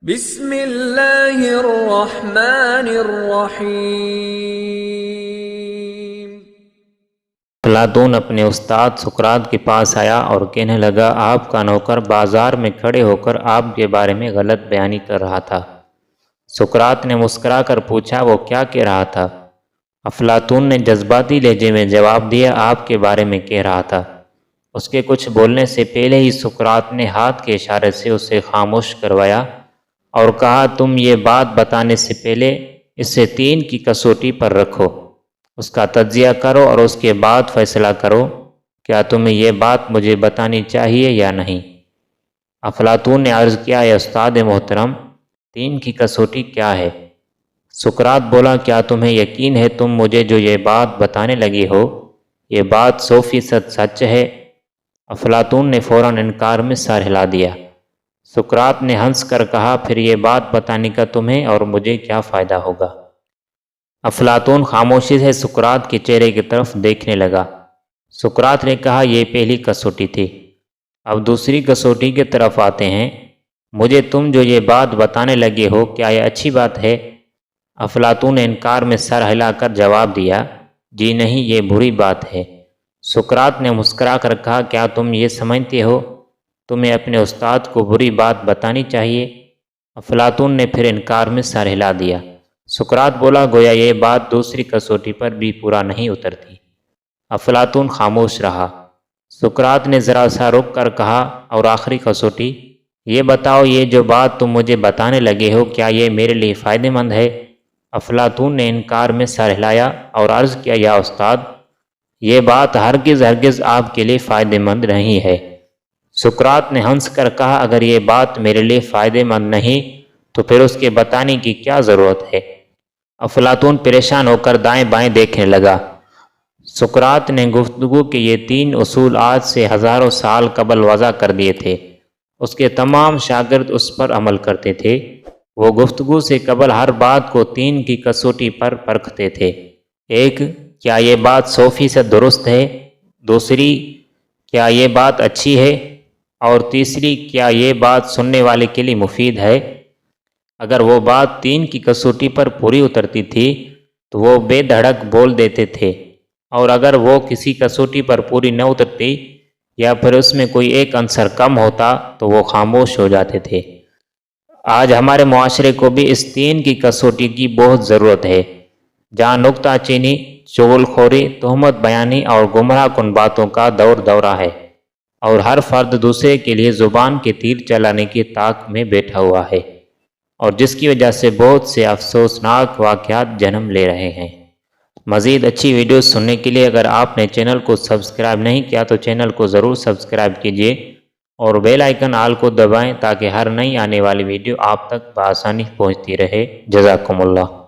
بسم اللہ الرحمن الرحیم۔ افلاطون اپنے استاد سقراط کے پاس آیا اور کہنے لگا، آپ کا نوکر بازار میں کھڑے ہو کر آپ کے بارے میں غلط بیانی کر رہا تھا۔ سقراط نے مسکرا کر پوچھا، وہ کیا کہہ رہا تھا؟ افلاطون نے جذباتی لہجے میں جواب دیا، آپ کے بارے میں کہہ رہا تھا۔ اس کے کچھ بولنے سے پہلے ہی سقراط نے ہاتھ کے اشارے سے اسے خاموش کروایا اور کہا، تم یہ بات بتانے سے پہلے اسے 3 کی کسوٹی پر رکھو، اس کا تجزیہ کرو اور اس کے بعد فیصلہ کرو کیا تمہیں یہ بات مجھے بتانی چاہیے یا نہیں۔ افلاطون نے عرض کیا، اے استاد محترم، 3 کی کسوٹی کیا ہے؟ سقراط بولا، کیا تمہیں یقین ہے تم مجھے جو یہ بات بتانے لگے ہو یہ بات 100% سچ ہے؟ افلاطون نے فوراً انکار میں سر ہلا دیا۔ سقراط نے ہنس کر کہا، پھر یہ بات بتانے کا تمہیں اور مجھے کیا فائدہ ہوگا؟ افلاطون خاموشی سے سقراط کے چہرے کی طرف دیکھنے لگا۔ سقراط نے کہا، یہ پہلی کسوٹی تھی، اب دوسری کسوٹی کی طرف آتے ہیں۔ مجھے تم جو یہ بات بتانے لگے ہو کیا یہ اچھی بات ہے؟ افلاطون نے انکار میں سر ہلا کر جواب دیا، جی نہیں، یہ بری بات ہے۔ سقراط نے مسکرا کر کہا، کیا تم یہ سمجھتے ہو تمہیں اپنے استاد کو بری بات بتانی چاہیے؟ افلاطون نے پھر انکار میں سر ہلا دیا۔ سقراط بولا، گویا یہ بات دوسری کسوٹی پر بھی پورا نہیں اترتی۔ افلاطون خاموش رہا۔ سقراط نے ذرا سا رک کر کہا، اور آخری کسوٹی، یہ بتاؤ یہ جو بات تم مجھے بتانے لگے ہو کیا یہ میرے لیے فائدہ مند ہے؟ افلاطون نے انکار میں سر ہلایا اور عرض کیا، یا استاد، یہ بات ہرگز آپ کے لیے فائدہ مند نہیں ہے۔ سقراط نے ہنس کر کہا، اگر یہ بات میرے لیے فائدہ مند نہیں تو پھر اس کے بتانے کی کیا ضرورت ہے؟ افلاطون پریشان ہو کر دائیں بائیں دیکھنے لگا۔ سقراط نے گفتگو کے یہ 3 اصول آج سے ہزاروں سال قبل وضع کر دیے تھے۔ اس کے تمام شاگرد اس پر عمل کرتے تھے۔ وہ گفتگو سے قبل ہر بات کو 3 کی کسوٹی پر پرکھتے تھے۔ 1، کیا یہ بات 100% درست ہے؟ دوسری، کیا یہ بات اچھی ہے؟ اور تیسری، کیا یہ بات سننے والے کے لیے مفید ہے؟ اگر وہ بات 3 کی کسوٹی پر پوری اترتی تھی تو وہ بے دھڑک بول دیتے تھے، اور اگر وہ کسی کسوٹی پر پوری نہ اترتی یا پھر اس میں کوئی ایک عنصر کم ہوتا تو وہ خاموش ہو جاتے تھے۔ آج ہمارے معاشرے کو بھی اس 3 کی کسوٹی کی بہت ضرورت ہے، جہاں نکتہ چینی، چغل خوری، تہمت بیانی اور گمراہ کن باتوں کا دورہ ہے، اور ہر فرد دوسرے کے لیے زبان کے تیر چلانے کی طاق میں بیٹھا ہوا ہے، اور جس کی وجہ سے بہت سے افسوسناک واقعات جنم لے رہے ہیں۔ مزید اچھی ویڈیوز سننے کے لیے اگر آپ نے چینل کو سبسکرائب نہیں کیا تو چینل کو ضرور سبسکرائب کیجیے اور بیل آئیکن آل کو دبائیں تاکہ ہر نئی آنے والی ویڈیو آپ تک بآسانی پہنچتی رہے۔ جزاکم اللہ۔